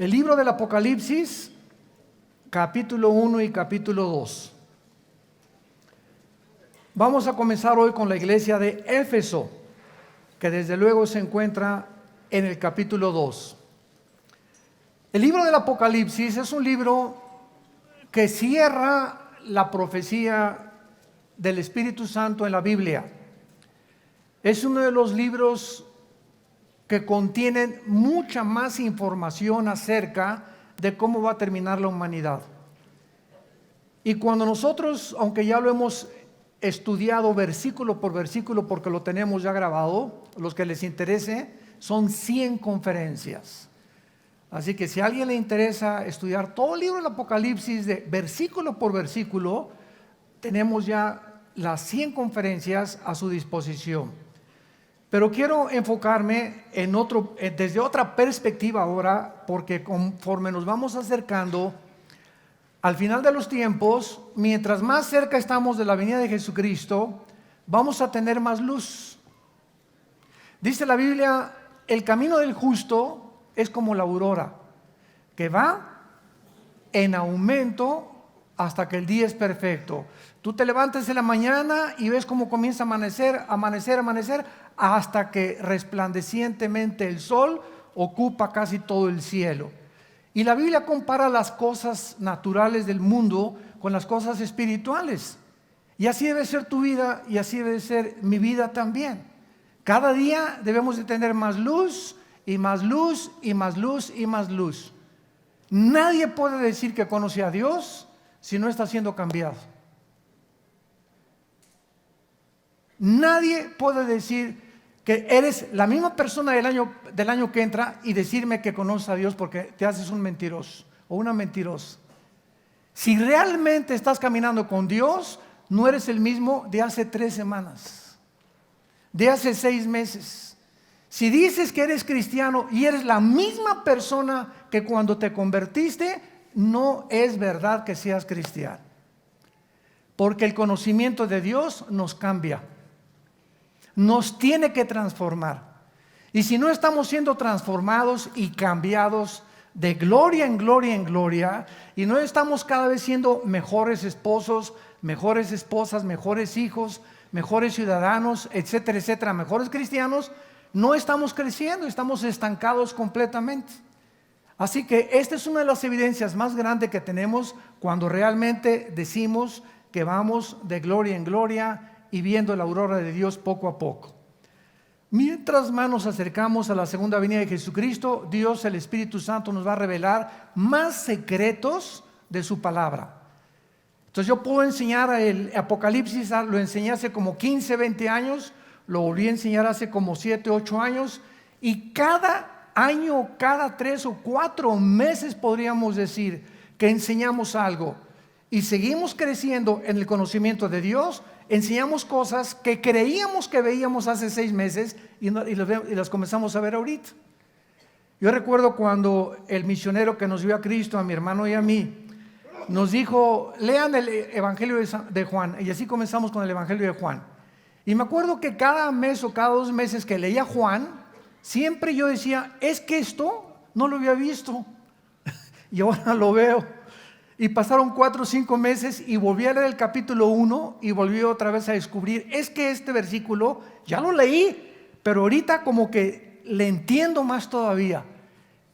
El libro del Apocalipsis, capítulo 1 y capítulo 2. Vamos a comenzar hoy con la iglesia de Éfeso, que desde luego se encuentra en el capítulo 2. El libro del Apocalipsis es un libro que cierra la profecía del Espíritu Santo en la Biblia. Es uno de los libros que contienen mucha más información acerca de cómo va a terminar la humanidad. Y cuando nosotros, aunque ya lo hemos estudiado versículo por versículo porque lo tenemos ya grabado, los que les interese, son 100 conferencias. Así que si a alguien le interesa estudiar todo el libro del Apocalipsis de versículo por versículo, tenemos ya las 100 conferencias a su disposición. Pero quiero enfocarme desde otra perspectiva ahora, porque conforme nos vamos acercando al final de los tiempos, mientras más cerca estamos de la venida de Jesucristo, vamos a tener más luz. Dice la Biblia, el camino del justo es como la aurora, que va en aumento hasta que el día es perfecto. Tú te levantas en la mañana y ves cómo comienza a amanecer, hasta que resplandecientemente el sol ocupa casi todo el cielo. Y la Biblia compara las cosas naturales del mundo con las cosas espirituales. Y así debe ser tu vida y así debe ser mi vida también. Cada día debemos de tener más luz y más luz y más luz y más luz. Nadie puede decir que conoce a Dios si no está siendo cambiado. Nadie puede decir que eres la misma persona del año que entra y decirme que conoces a Dios porque te haces un mentiroso o una mentirosa. Si realmente estás caminando con Dios, no eres el mismo de hace 3 semanas, de hace 6 meses. Si dices que eres cristiano y eres la misma persona que cuando te convertiste, no es verdad que seas cristiano. Porque el conocimiento de Dios nos cambia. Nos tiene que transformar. Y si no estamos siendo transformados y cambiados de gloria en gloria en gloria, y no estamos cada vez siendo mejores esposos, mejores esposas, mejores hijos, mejores ciudadanos, etcétera, etcétera, mejores cristianos, no estamos creciendo, estamos estancados completamente. Así que esta es una de las evidencias más grandes que tenemos cuando realmente decimos que vamos de gloria en gloria y viendo la aurora de Dios poco a poco. Mientras más nos acercamos a la segunda venida de Jesucristo, Dios, el Espíritu Santo, nos va a revelar más secretos de su palabra. Entonces yo puedo enseñar el Apocalipsis, lo enseñé hace como 15, 20 años, lo volví a enseñar hace como 7, 8 años, y cada año, cada 3 o 4 meses podríamos decir que enseñamos algo y seguimos creciendo en el conocimiento de Dios. Enseñamos cosas que creíamos que veíamos hace 6 meses y las comenzamos a ver ahorita. Yo recuerdo cuando el misionero que nos dio a Cristo, a mi hermano y a mí, nos dijo, lean el Evangelio de Juan, y así comenzamos con el Evangelio de Juan. Y me acuerdo que cada mes o cada 2 meses que leía Juan, siempre yo decía, es que esto no lo había visto y ahora lo veo. Y pasaron 4 o 5 meses y volví a leer el capítulo 1 y volví otra vez a descubrir, es que este versículo ya lo leí, pero ahorita como que le entiendo más todavía.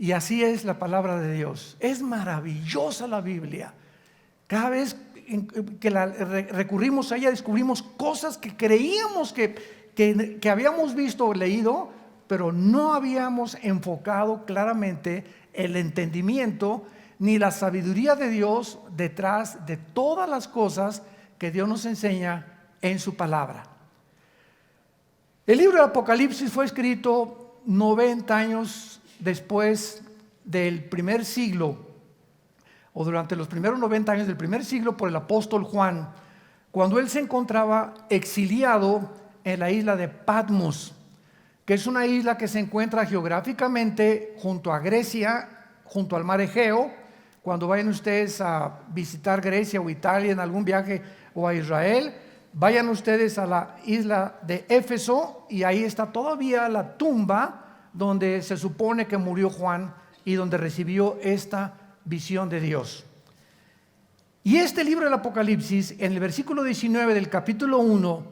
Y así es la palabra de Dios. Es maravillosa la Biblia. Cada vez que recurrimos a ella descubrimos cosas que creíamos que habíamos visto o leído, pero no habíamos enfocado claramente el entendimiento ni la sabiduría de Dios detrás de todas las cosas que Dios nos enseña en su palabra. El libro del Apocalipsis fue escrito 90 años después del primer siglo, o durante los primeros 90 años del primer siglo, por el apóstol Juan, cuando él se encontraba exiliado en la isla de Patmos, que es una isla que se encuentra geográficamente junto a Grecia, junto al mar Egeo. Cuando vayan ustedes a visitar Grecia o Italia en algún viaje o a Israel, vayan ustedes a la isla de Éfeso y ahí está todavía la tumba donde se supone que murió Juan y donde recibió esta visión de Dios. Y este libro del Apocalipsis, en el versículo 19 del capítulo 1,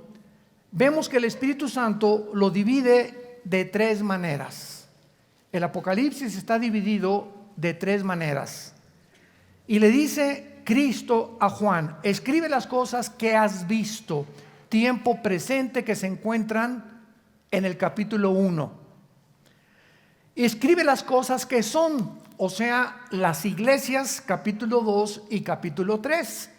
vemos que el Espíritu Santo lo divide de tres maneras. El Apocalipsis está dividido de tres maneras. Y le dice Cristo a Juan: escribe las cosas que has visto, tiempo presente, que se encuentran en el capítulo 1. Escribe las cosas que son, o sea, las iglesias, capítulo 2 y capítulo 3,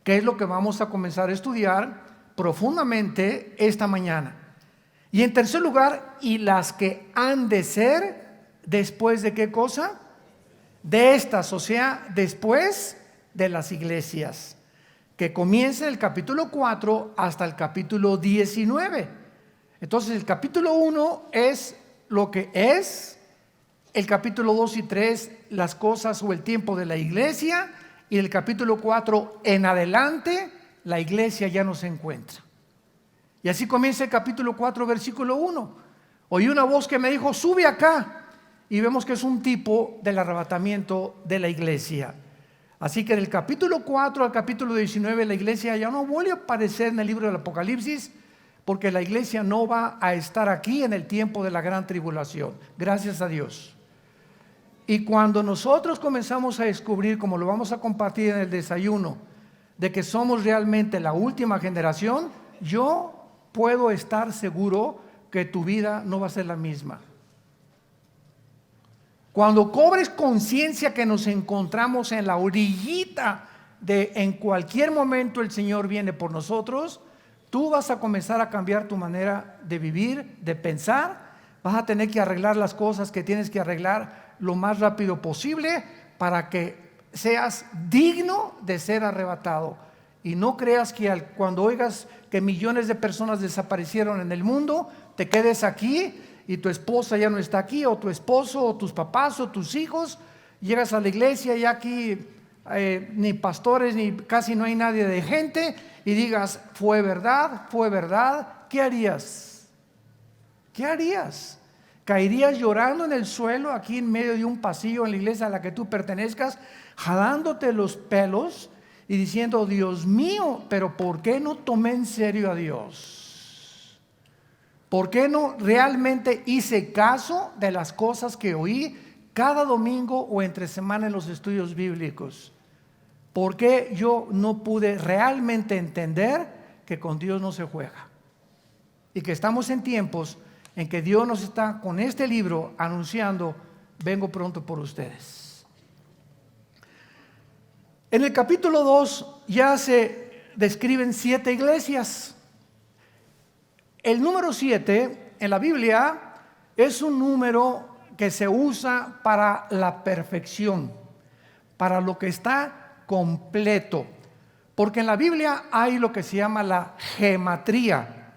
que es lo que vamos a comenzar a estudiar profundamente esta mañana. Y en tercer lugar, y las que han de ser después de ¿qué cosa? De estas, o sea, después de las iglesias, que comienza el capítulo 4 hasta el capítulo 19. Entonces el capítulo 1 es lo que es, el capítulo 2 y 3 las cosas o el tiempo de la iglesia, y el capítulo 4 en adelante la iglesia ya no se encuentra. Y así comienza el capítulo 4, versículo 1. Oí una voz que me dijo: sube acá. Y vemos que es un tipo del arrebatamiento de la iglesia. Así que del capítulo 4 al capítulo 19 la iglesia ya no vuelve a aparecer en el libro del Apocalipsis, porque la iglesia no va a estar aquí en el tiempo de la gran tribulación. Gracias a Dios. Y cuando nosotros comenzamos a descubrir, como lo vamos a compartir en el desayuno, de que somos realmente la última generación, yo puedo estar seguro que tu vida no va a ser la misma. Cuando cobres conciencia que nos encontramos en la orillita de en cualquier momento el Señor viene por nosotros, tú vas a comenzar a cambiar tu manera de vivir, de pensar. Vas a tener que arreglar las cosas que tienes que arreglar lo más rápido posible para que seas digno de ser arrebatado. Y no creas que cuando oigas que millones de personas desaparecieron en el mundo, te quedes aquí y tu esposa ya no está aquí, o tu esposo, o tus papás, o tus hijos. Llegas a la iglesia y aquí ni pastores, ni casi no hay nadie de gente, y digas: fue verdad, fue verdad. ¿Qué harías? ¿Qué harías? ¿Caerías llorando en el suelo aquí en medio de un pasillo en la iglesia a la que tú pertenezcas, jalándote los pelos y diciendo: Dios mío, pero ¿por qué no tomé en serio a Dios? ¿Por qué no realmente hice caso de las cosas que oí cada domingo o entre semana en los estudios bíblicos? ¿Por qué yo no pude realmente entender que con Dios no se juega? Y que estamos en tiempos en que Dios nos está con este libro anunciando: vengo pronto por ustedes. En el capítulo 2 ya se describen 7 iglesias. El número 7 en la Biblia es un número que se usa para la perfección, para lo que está completo. Porque en la Biblia hay lo que se llama la gematría.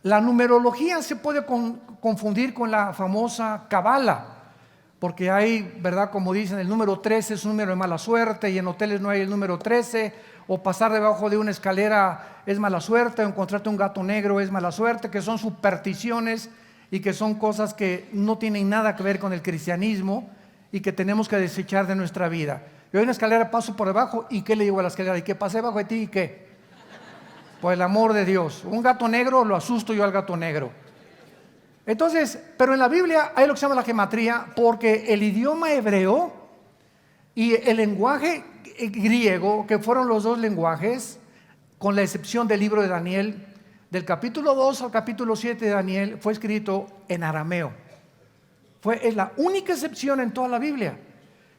La numerología se puede confundir con la famosa cábala, porque hay, ¿verdad? Como dicen, el número 13 es un número de mala suerte, y en hoteles no hay el número 13, o pasar debajo de una escalera es mala suerte, o encontrarte un gato negro es mala suerte, que son supersticiones y que son cosas que no tienen nada que ver con el cristianismo y que tenemos que desechar de nuestra vida. Yo en una escalera paso por debajo, ¿y qué le digo a la escalera? ¿Y qué pasé debajo de ti? ¿Y qué? Por el amor de Dios, un gato negro, lo asusto yo al gato negro. Entonces, pero en la Biblia hay lo que se llama la gematría, porque el idioma hebreo y el lenguaje griego, que fueron los dos lenguajes, con la excepción del libro de Daniel, del capítulo 2 al capítulo 7 de Daniel, fue escrito en arameo. Es la única excepción en toda la Biblia.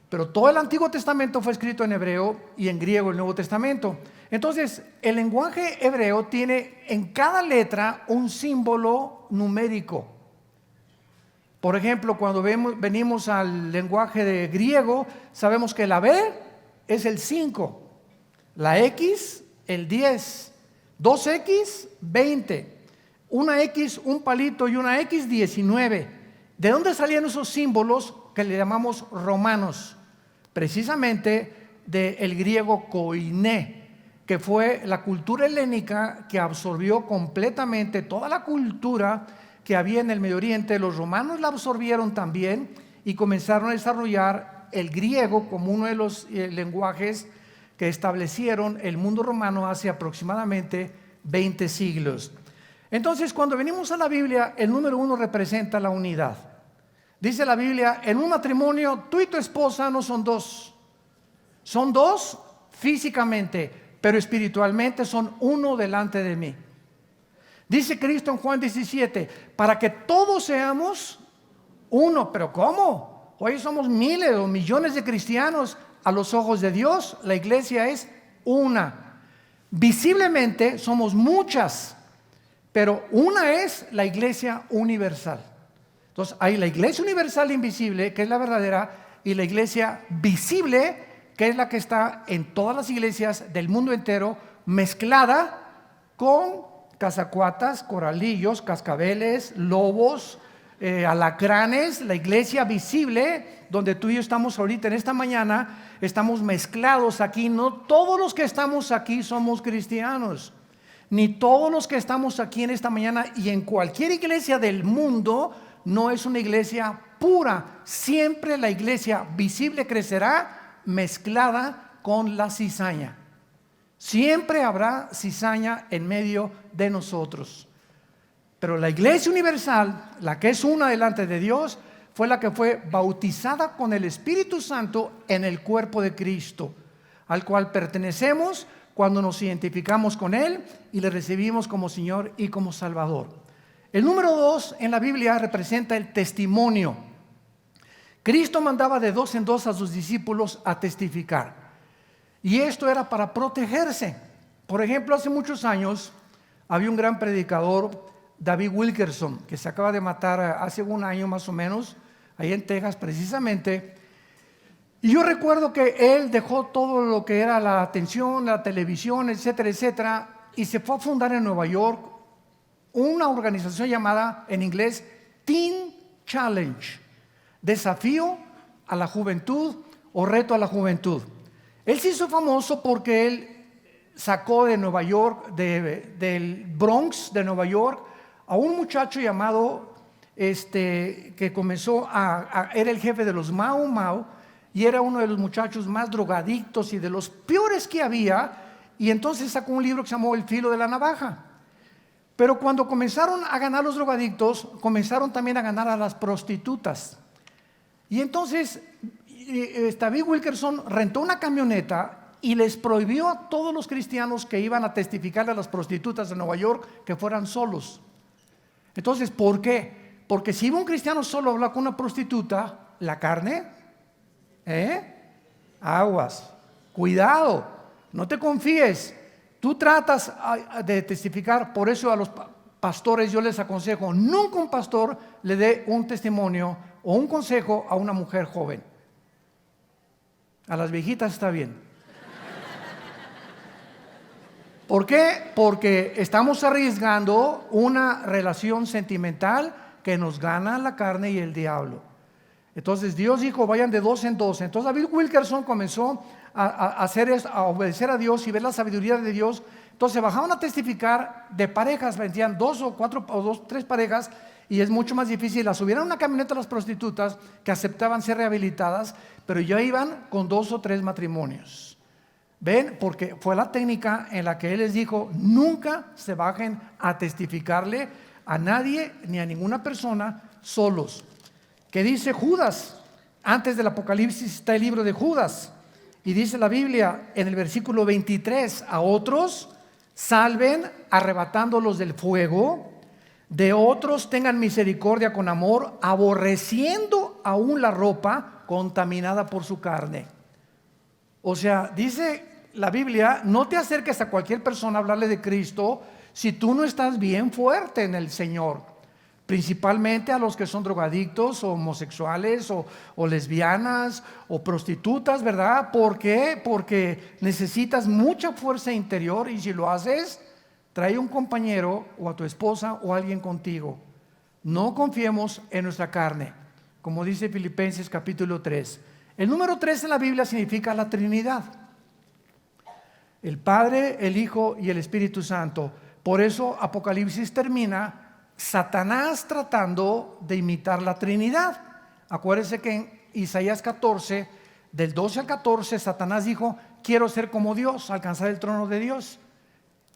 Pero todo el Antiguo Testamento fue escrito en hebreo y en griego el Nuevo Testamento. Entonces, el lenguaje hebreo tiene en cada letra un símbolo numérico. Por ejemplo, cuando venimos al lenguaje de griego, sabemos que la B es el 5, la X el 10, 2X 20, una X un palito y una X 19. ¿De dónde salían esos símbolos que le llamamos romanos? Precisamente del griego koiné, que fue la cultura helénica que absorbió completamente toda la cultura que había en el Medio Oriente. Los romanos la absorbieron también y comenzaron a desarrollar el griego como uno de los lenguajes que establecieron el mundo romano hace aproximadamente 20 siglos. Entonces, cuando venimos a la Biblia, el número 1 representa la unidad. Dice la Biblia, en un matrimonio, tú y tu esposa no son dos. Son dos físicamente, pero espiritualmente son uno delante de mí. Dice Cristo en Juan 17, para que todos seamos uno. ¿Pero cómo? Hoy somos miles o millones de cristianos. A los ojos de Dios, la iglesia es una. Visiblemente somos muchas, pero una es la iglesia universal. Entonces hay la iglesia universal invisible, que es la verdadera, y la iglesia visible, que es la que está en todas las iglesias del mundo entero, mezclada con cazacuatas, coralillos, cascabeles, lobos, alacranes. La iglesia visible, donde tú y yo estamos ahorita en esta mañana, estamos mezclados aquí. No todos los que estamos aquí somos cristianos, ni todos los que estamos aquí en esta mañana y en cualquier iglesia del mundo no es una iglesia pura. Siempre la iglesia visible crecerá mezclada con la cizaña. Siempre habrá cizaña en medio de nosotros. Pero la iglesia universal, la que es una delante de Dios, fue la que fue bautizada con el Espíritu Santo en el cuerpo de Cristo, al cual pertenecemos cuando nos identificamos con Él y le recibimos como Señor y como Salvador. El número 2 en la Biblia representa el testimonio. Cristo mandaba de 2 en 2 a sus discípulos a testificar. Y esto era para protegerse. Por ejemplo, hace muchos años había un gran predicador, David Wilkerson, que se acaba de matar hace un año más o menos, ahí en Texas precisamente. Y yo recuerdo que él dejó todo lo que era la atención, la televisión, etcétera, etcétera, y se fue a fundar en Nueva York una organización llamada en inglés Teen Challenge, desafío a la juventud o reto a la juventud. Él se hizo famoso porque él sacó de Nueva York, del Bronx de Nueva York, a un muchacho llamado, que comenzó era el jefe de los Mau Mau, y era uno de los muchachos más drogadictos y de los peores que había, y entonces sacó un libro que se llamó El filo de la navaja. Pero cuando comenzaron a ganar los drogadictos, comenzaron también a ganar a las prostitutas. Y entonces David Wilkerson rentó una camioneta y les prohibió a todos los cristianos que iban a testificar a las prostitutas de Nueva York que fueran solos. Entonces, ¿por qué? Porque si iba un cristiano solo a hablar con una prostituta, la carne, aguas, cuidado, no te confíes. Tú tratas de testificar. Por eso a los pastores yo les aconsejo, nunca un pastor le dé un testimonio o un consejo a una mujer joven. A las viejitas está bien. ¿Por qué? Porque estamos arriesgando una relación sentimental que nos gana la carne y el diablo. Entonces Dios dijo, vayan de 2 en 2. Entonces David Wilkerson comenzó a hacer esto, a obedecer a Dios y ver la sabiduría de Dios. Entonces bajaban a testificar de parejas, vendían 2 o 4 o 2, 3 parejas, y es mucho más difícil. Las subieron a una camioneta a las prostitutas que aceptaban ser rehabilitadas, pero ya iban con 2 o 3 matrimonios. ¿Ven? Porque fue la técnica en la que Él les dijo, nunca se bajen a testificarle a nadie ni a ninguna persona solos. ¿Qué dice Judas? Antes del Apocalipsis está el libro de Judas. Y dice la Biblia en el versículo 23, a otros salven arrebatándolos del fuego, de otros tengan misericordia con amor, aborreciendo aún la ropa contaminada por su carne. O sea, dice la Biblia, no te acerques a cualquier persona a hablarle de Cristo si tú no estás bien fuerte en el Señor. Principalmente a los que son drogadictos o homosexuales o lesbianas o prostitutas, ¿verdad? ¿Por qué? Porque necesitas mucha fuerza interior, y si lo haces, trae un compañero o a tu esposa o alguien contigo. No confiemos en nuestra carne, como dice Filipenses capítulo 3. El número 3 en la Biblia significa la Trinidad: el Padre, el Hijo y el Espíritu Santo. Por eso Apocalipsis termina Satanás tratando de imitar la Trinidad. Acuérdense que en Isaías 14, del 12 al 14, Satanás dijo: quiero ser como Dios, alcanzar el trono de Dios.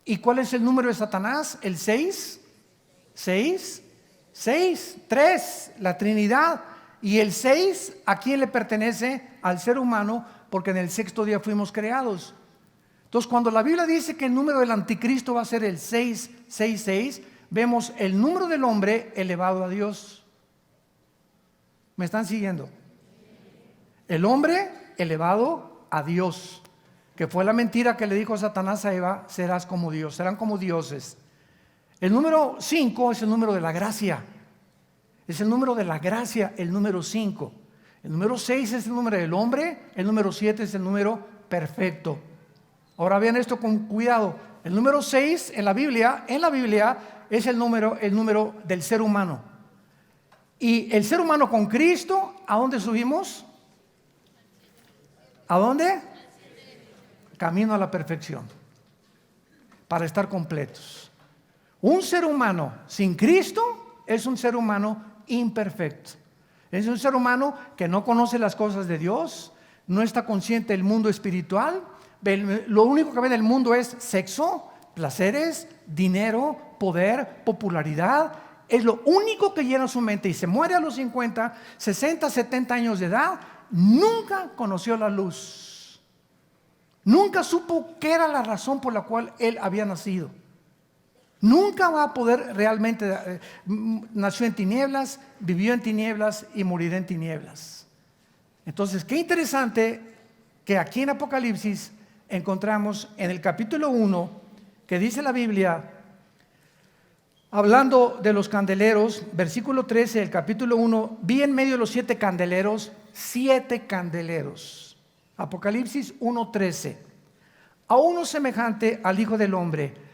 ¿Y cuál es el número de Satanás? El 6, 6, 6, 3, la Trinidad. Y el 6, ¿a quién le pertenece? Al ser humano, porque en el sexto día fuimos creados. Entonces, cuando la Biblia dice que el número del anticristo va a ser el 666, vemos el número del hombre elevado a Dios. ¿Me están siguiendo? El hombre elevado a Dios, que fue la mentira que le dijo Satanás a Eva: serás como Dios, serán como dioses. El número 5 es el número de la gracia. Es el número de la gracia, el número 5. El número 6 es el número del hombre, el número 7 es el número perfecto. Ahora vean esto con cuidado. El número 6 en la Biblia es el número del ser humano. Y el ser humano con Cristo, ¿a dónde subimos? ¿A dónde? Camino a la perfección, para estar completos. Un ser humano sin Cristo es un ser humano imperfecto. Es un ser humano que no conoce las cosas de Dios, no está consciente del mundo espiritual. Lo único que ve del mundo es sexo, placeres, dinero, poder, popularidad. Es lo único que llena su mente, y se muere a los 50, 60, 70 años de edad. Nunca conoció la luz. Nunca supo qué era la razón por la cual él había nacido. Nunca va a poder realmente. Nació en tinieblas, vivió en tinieblas y morirá en tinieblas. Entonces, qué interesante que aquí en Apocalipsis encontramos en el capítulo 1 que dice la Biblia, hablando de los candeleros, versículo 13 del capítulo 1: vi en medio de los 7 candeleros 7 candeleros. Apocalipsis 1:13. A uno semejante al Hijo del Hombre.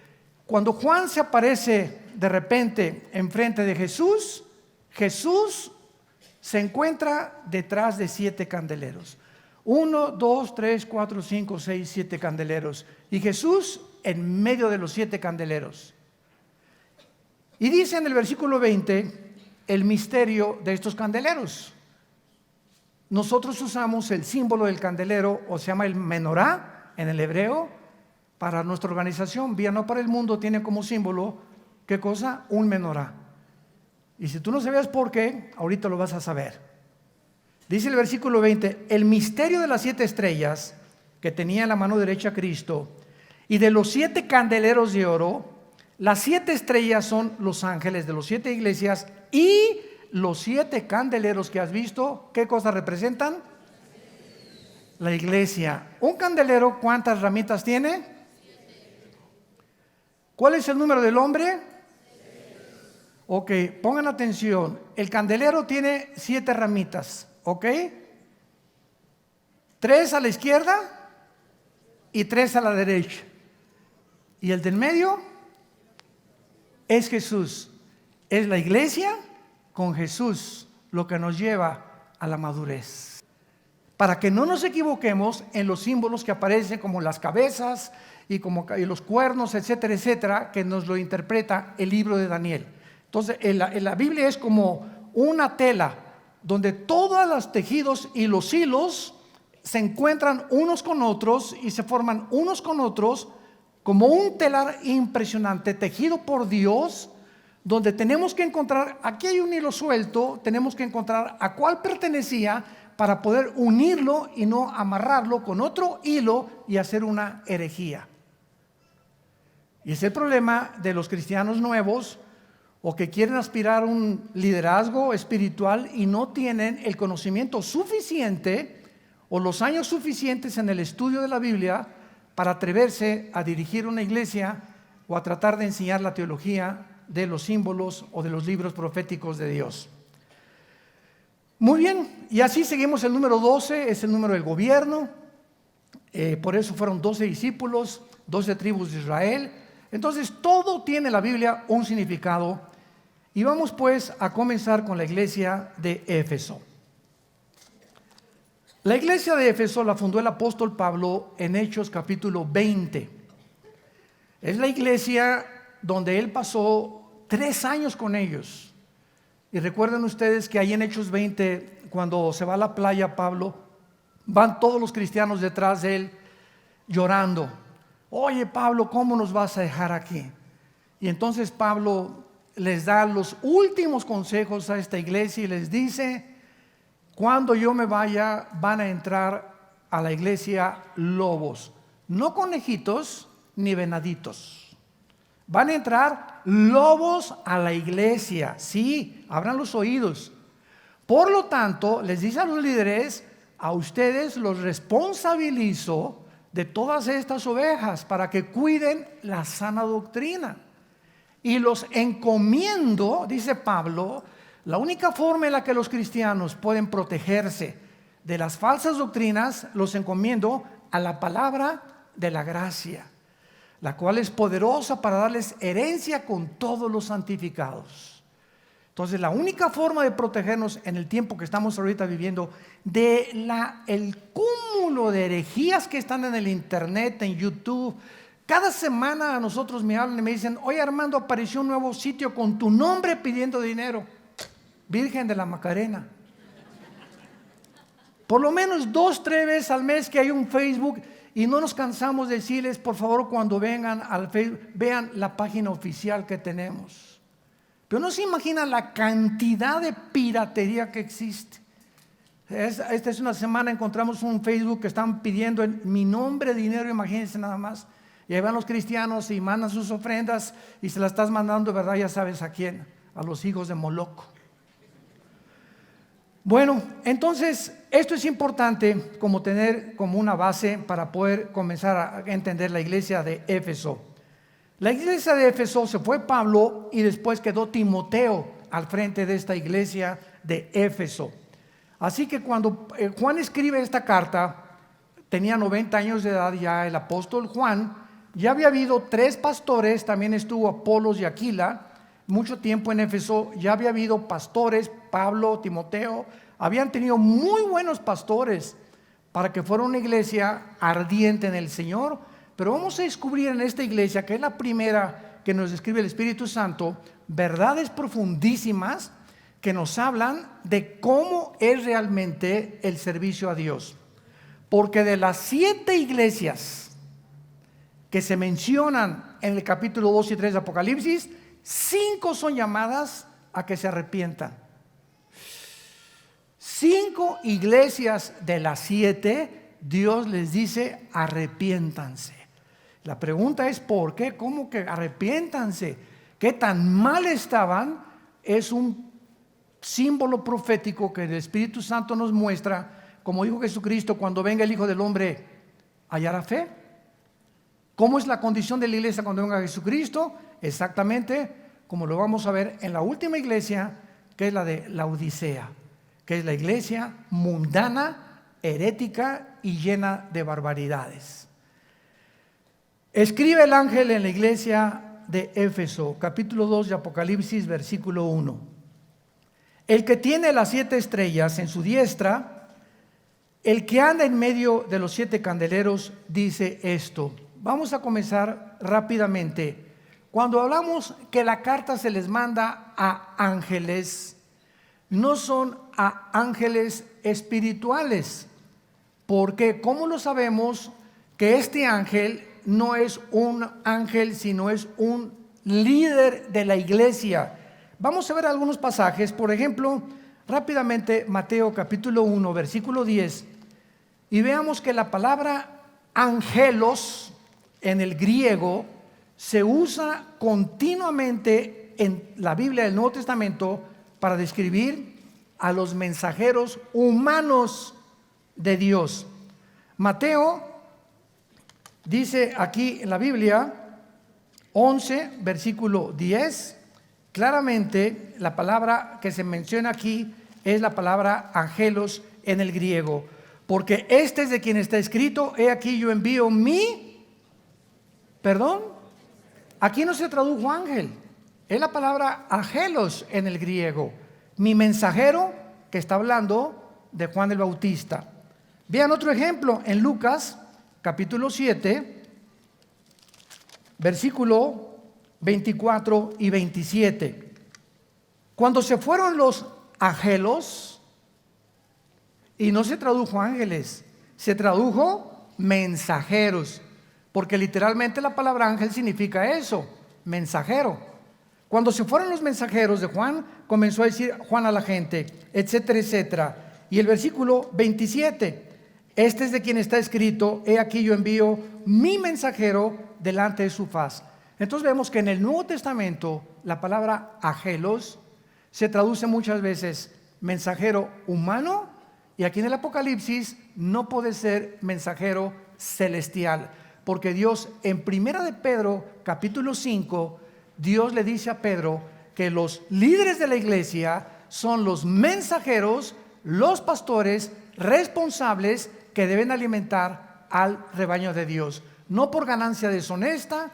Cuando Juan se aparece de repente enfrente de Jesús, Jesús se encuentra detrás de 7 candeleros. 1, 2, 3, 4, 5, 6, 7 candeleros. Y Jesús en medio de los 7 candeleros. Y dice en el versículo 20 el misterio de estos candeleros. Nosotros usamos el símbolo del candelero, o se llama el menorá en el hebreo, para nuestra organización. Vía No para el Mundo tiene como símbolo, ¿qué cosa? Un menorá. Y si tú no sabías por qué, ahorita lo vas a saber. Dice el versículo 20: el misterio de las 7 estrellas que tenía en la mano derecha Cristo, y de los 7 candeleros de oro. Las 7 estrellas son los ángeles de las 7 iglesias, y los 7 candeleros que has visto, ¿qué cosa representan? La iglesia. Un candelero, ¿cuántas ramitas tiene? 7. ¿Cuál es el número del hombre? 7. Ok, pongan atención. El candelero tiene 7 ramitas, ¿ok? 3 a la izquierda y 3 a la derecha. ¿Y el del medio? Es Jesús. Es la iglesia con Jesús lo que nos lleva a la madurez. Para que no nos equivoquemos en los símbolos que aparecen, como las cabezas y los cuernos, etcétera, etcétera, que nos lo interpreta el libro de Daniel. Entonces, en la Biblia es como una tela donde todos los tejidos y los hilos se encuentran unos con otros y se forman unos con otros, como un telar impresionante tejido por Dios, donde tenemos que encontrar, aquí hay un hilo suelto, tenemos que encontrar a cuál pertenecía para poder unirlo y no amarrarlo con otro hilo y hacer una herejía. Y es el problema de los cristianos nuevos, o que quieren aspirar a un liderazgo espiritual y no tienen el conocimiento suficiente o los años suficientes en el estudio de la Biblia para atreverse a dirigir una iglesia o a tratar de enseñar la teología de los símbolos o de los libros proféticos de Dios. Muy bien, y así seguimos. El número 12 es el número del gobierno. Por eso fueron 12 discípulos, 12 tribus de Israel. Entonces todo tiene la Biblia un significado. Y vamos pues a comenzar con la iglesia de Éfeso. La iglesia de Éfeso la fundó el apóstol Pablo en Hechos capítulo 20. Es la iglesia donde él pasó 3 años con ellos. Y recuerden ustedes que ahí en Hechos 20, cuando se va a la playa Pablo, van todos los cristianos detrás de él llorando. Oye Pablo, ¿cómo nos vas a dejar aquí? Y entonces Pablo les da los últimos consejos a esta iglesia y les dice: cuando yo me vaya van a entrar a la iglesia lobos, no conejitos ni venaditos. Van a entrar lobos a la iglesia. Sí, abran los oídos. Por lo tanto, les dice a los líderes: a ustedes los responsabilizo de todas estas ovejas para que cuiden la sana doctrina. Y los encomiendo, dice Pablo, la única forma en la que los cristianos pueden protegerse de las falsas doctrinas, los encomiendo a la palabra de la gracia, la cual es poderosa para darles herencia con todos los santificados. Entonces, la única forma de protegernos en el tiempo que estamos ahorita viviendo de el cúmulo de herejías que están en el internet, en YouTube. Cada semana a nosotros me hablan y me dicen: oye Armando, apareció un nuevo sitio con tu nombre pidiendo dinero. Virgen de la Macarena. Por lo menos 2, 3 veces al mes que hay un Facebook, y no nos cansamos de decirles: por favor, cuando vengan al Facebook, vean la página oficial que tenemos. Pero no se imaginan la cantidad de piratería que existe. Esta es una semana, encontramos un Facebook que están pidiendo en mi nombre dinero, imagínense nada más. Y ahí van los cristianos y mandan sus ofrendas y se las estás mandando, ¿verdad? Ya sabes a quién, a los hijos de Moloco. Bueno, entonces esto es importante como tener como una base para poder comenzar a entender la iglesia de Éfeso. La iglesia de Éfeso se fue Pablo y después quedó Timoteo al frente de esta iglesia de Éfeso. Así que cuando Juan escribe esta carta, tenía 90 años de edad ya el apóstol Juan. Ya había habido 3 pastores, también estuvo Apolos y Aquila, mucho tiempo en Éfeso. Ya había habido pastores, Pablo, Timoteo, habían tenido muy buenos pastores para que fuera una iglesia ardiente en el Señor. Pero vamos a descubrir en esta iglesia, que es la primera que nos describe el Espíritu Santo, verdades profundísimas que nos hablan de cómo es realmente el servicio a Dios. Porque de las 7 iglesias que se mencionan en el capítulo 2 y 3 de Apocalipsis, 5 son llamadas a que se arrepientan. 5 iglesias de las 7, Dios les dice: arrepiéntanse. La pregunta es: ¿por qué? ¿Cómo que arrepiéntanse? ¿Qué tan mal estaban? Es un símbolo profético que el Espíritu Santo nos muestra, como dijo Jesucristo: cuando venga el Hijo del Hombre, ¿hallará fe? ¿Cómo es la condición de la iglesia cuando venga Jesucristo? Exactamente como lo vamos a ver en la última iglesia, que es la de Laodicea, que es la iglesia mundana, herética y llena de barbaridades. Escribe el ángel en la iglesia de Éfeso, capítulo 2 de Apocalipsis, versículo 1. El que tiene las 7 estrellas en su diestra, el que anda en medio de los 7 candeleros, dice esto. Vamos a comenzar rápidamente. Cuando hablamos que la carta se les manda a ángeles, no son a ángeles espirituales. Porque ¿cómo lo sabemos que este ángel no es un ángel, sino es un líder de la iglesia? Vamos a ver algunos pasajes. Por ejemplo, rápidamente, Mateo capítulo 1, versículo 10. Y veamos que la palabra angelos en el griego se usa continuamente en la Biblia del Nuevo Testamento para describir a los mensajeros humanos de Dios. Mateo dice aquí en la Biblia 11, versículo 10, claramente la palabra que se menciona aquí es la palabra angelos en el griego. Porque este es de quien está escrito: he aquí yo envío aquí no se tradujo ángel, es la palabra angelos en el griego, mi mensajero, que está hablando de Juan el Bautista. Vean otro ejemplo en Lucas capítulo 7, versículo 24 y 27. Cuando se fueron los angelos, y no se tradujo ángeles, se tradujo mensajeros, porque literalmente la palabra ángel significa eso, mensajero. Cuando se fueron los mensajeros de Juan, comenzó a decir Juan a la gente, etcétera, etcétera. Y el versículo 27, este es de quien está escrito, he aquí yo envío mi mensajero delante de su faz. Entonces vemos que en el Nuevo Testamento la palabra angelos se traduce muchas veces mensajero humano, y aquí en el Apocalipsis no puede ser mensajero celestial, porque Dios en Primera de Pedro capítulo 5, Dios le dice a Pedro que los líderes de la iglesia son los mensajeros, los pastores responsables que deben alimentar al rebaño de Dios, no por ganancia deshonesta,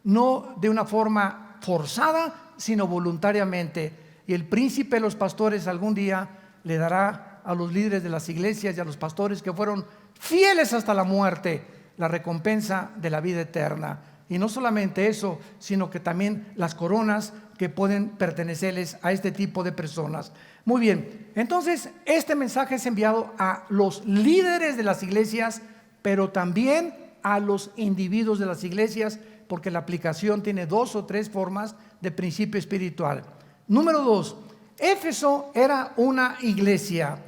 no de una forma forzada, sino voluntariamente. Y el príncipe de los pastores algún día le dará a los líderes de las iglesias y a los pastores que fueron fieles hasta la muerte la recompensa de la vida eterna. Y no solamente eso, sino que también las coronas que pueden pertenecerles a este tipo de personas. Muy bien, entonces este mensaje es enviado a los líderes de las iglesias, pero también a los individuos de las iglesias, porque la aplicación tiene 2 o 3 formas de principio espiritual. Número 2, Éfeso era una iglesia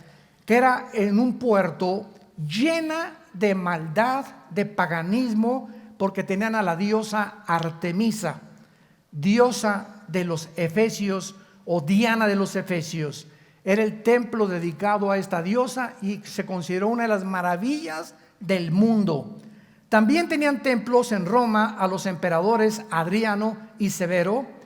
que era en un puerto llena de maldad, de paganismo, porque tenían a la diosa Artemisa, diosa de los efesios o Diana de los efesios. Era el templo dedicado a esta diosa y se consideró una de las maravillas del mundo. También tenían templos en Roma a los emperadores Adriano y Severo.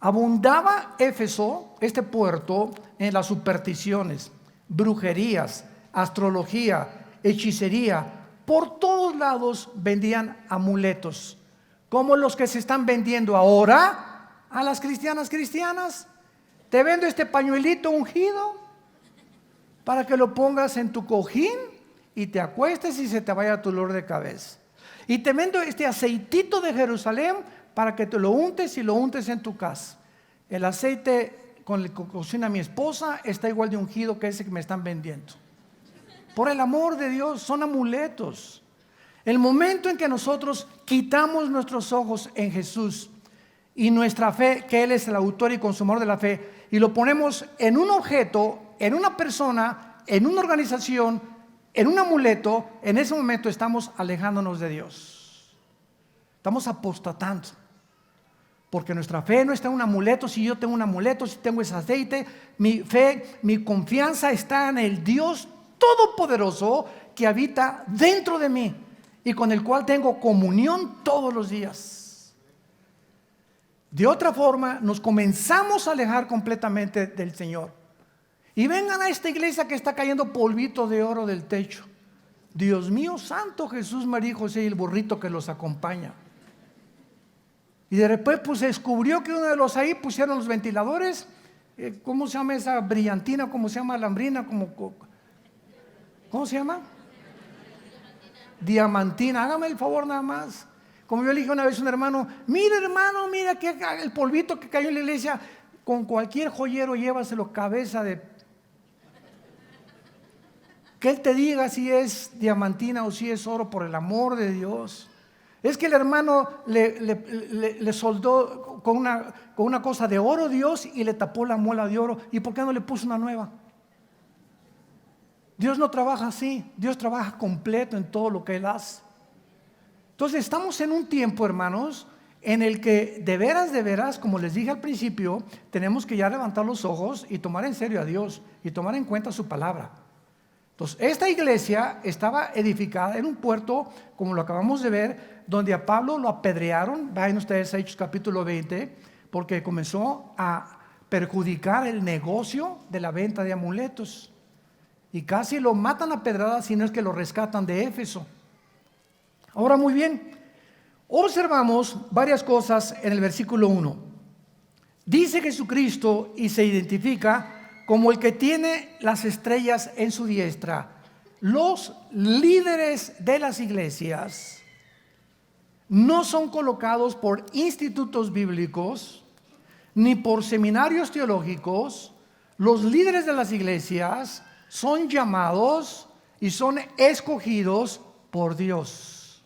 Abundaba Éfeso, este puerto, en las supersticiones, brujerías, astrología, hechicería. Por todos lados vendían amuletos, como los que se están vendiendo ahora a las cristianas. Te vendo este pañuelito ungido para que lo pongas en tu cojín y te acuestes y se te vaya tu dolor de cabeza. Y te vendo este aceitito de Jerusalén para que te lo untes y lo untes en tu casa. El aceite con el que cocina mi esposa está igual de ungido que ese que me están vendiendo. Por el amor de Dios, son amuletos. El momento en que nosotros quitamos nuestros ojos en Jesús y nuestra fe, que Él es el autor y consumador de la fe, y lo ponemos en un objeto, en una persona, en una organización, en un amuleto, en ese momento estamos alejándonos de Dios. Estamos apostatando. Porque nuestra fe no está en un amuleto. Si yo tengo un amuleto, si tengo ese aceite, mi fe, mi confianza está en el Dios todopoderoso que habita dentro de mí y con el cual tengo comunión todos los días. De otra forma, nos comenzamos a alejar completamente del Señor. Y vengan a esta iglesia que está cayendo polvito de oro del techo. Dios mío santo, Jesús, María y José y el burrito que los acompaña. Y de repente pues se descubrió que uno de los ahí pusieron los ventiladores. ¿Cómo se llama esa brillantina? ¿Cómo se llama alambrina? ¿Cómo se llama? Diamantina. Hágame el favor nada más. Como yo le dije una vez a un hermano, mira que el polvito que cayó en la iglesia, con cualquier joyero llévaselo cabeza de... Que él te diga si es diamantina o si es oro, por el amor de Dios. Es que el hermano le soldó con una cosa de oro Dios y le tapó la muela de oro. ¿Y por qué no le puso una nueva? Dios no trabaja así. Dios trabaja completo en todo lo que Él hace. Entonces estamos en un tiempo, hermanos, en el que de veras, como les dije al principio, tenemos que ya levantar los ojos y tomar en serio a Dios y tomar en cuenta su palabra. Entonces, esta iglesia estaba edificada en un puerto, como lo acabamos de ver, donde a Pablo lo apedrearon. Vayan ustedes a Hechos capítulo 20, porque comenzó a perjudicar el negocio de la venta de amuletos. Y casi lo matan a pedradas, si no es que lo rescatan de Éfeso. Ahora, muy bien, observamos varias cosas en el versículo 1. Dice Jesucristo y se identifica como el que tiene las estrellas en su diestra. Los líderes de las iglesias no son colocados por institutos bíblicos, ni por seminarios teológicos. Los líderes de las iglesias son llamados y son escogidos por Dios.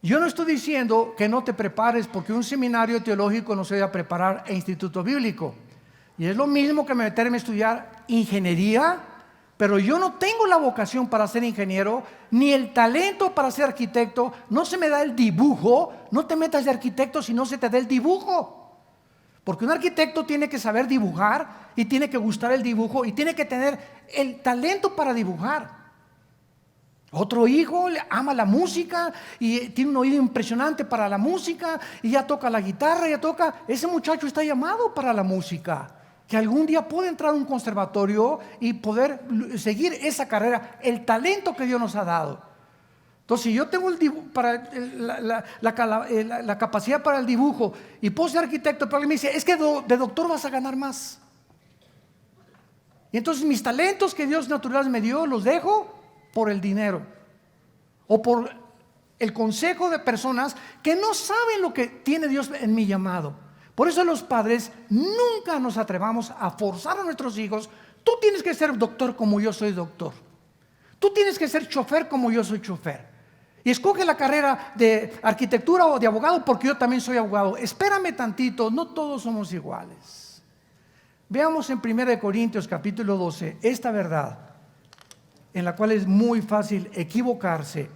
Yo no estoy diciendo que no te prepares porque un seminario teológico no se debe preparar e instituto bíblico. Y es lo mismo que meterme a estudiar ingeniería, pero yo no tengo la vocación para ser ingeniero, ni el talento para ser arquitecto. No se me da el dibujo. No te metas de arquitecto si no se te da el dibujo. Porque un arquitecto tiene que saber dibujar y tiene que gustar el dibujo y tiene que tener el talento para dibujar. Otro hijo ama la música y tiene un oído impresionante para la música y ya toca la guitarra, ese muchacho está llamado para la música, que algún día puede entrar a un conservatorio y poder seguir esa carrera, el talento que Dios nos ha dado. Entonces, si yo tengo la capacidad para el dibujo y puedo ser arquitecto, pero él me dice, es que de doctor vas a ganar más. Y entonces mis talentos que Dios natural me dio, los dejo por el dinero o por el consejo de personas que no saben lo que tiene Dios en mi llamado. Por eso los padres nunca nos atrevamos a forzar a nuestros hijos. Tú tienes que ser doctor como yo soy doctor. Tú tienes que ser chofer como yo soy chofer. Y escoge la carrera de arquitectura o de abogado porque yo también soy abogado. Espérame tantito, no todos somos iguales. Veamos en 1 Corintios capítulo 12 esta verdad en la cual es muy fácil equivocarse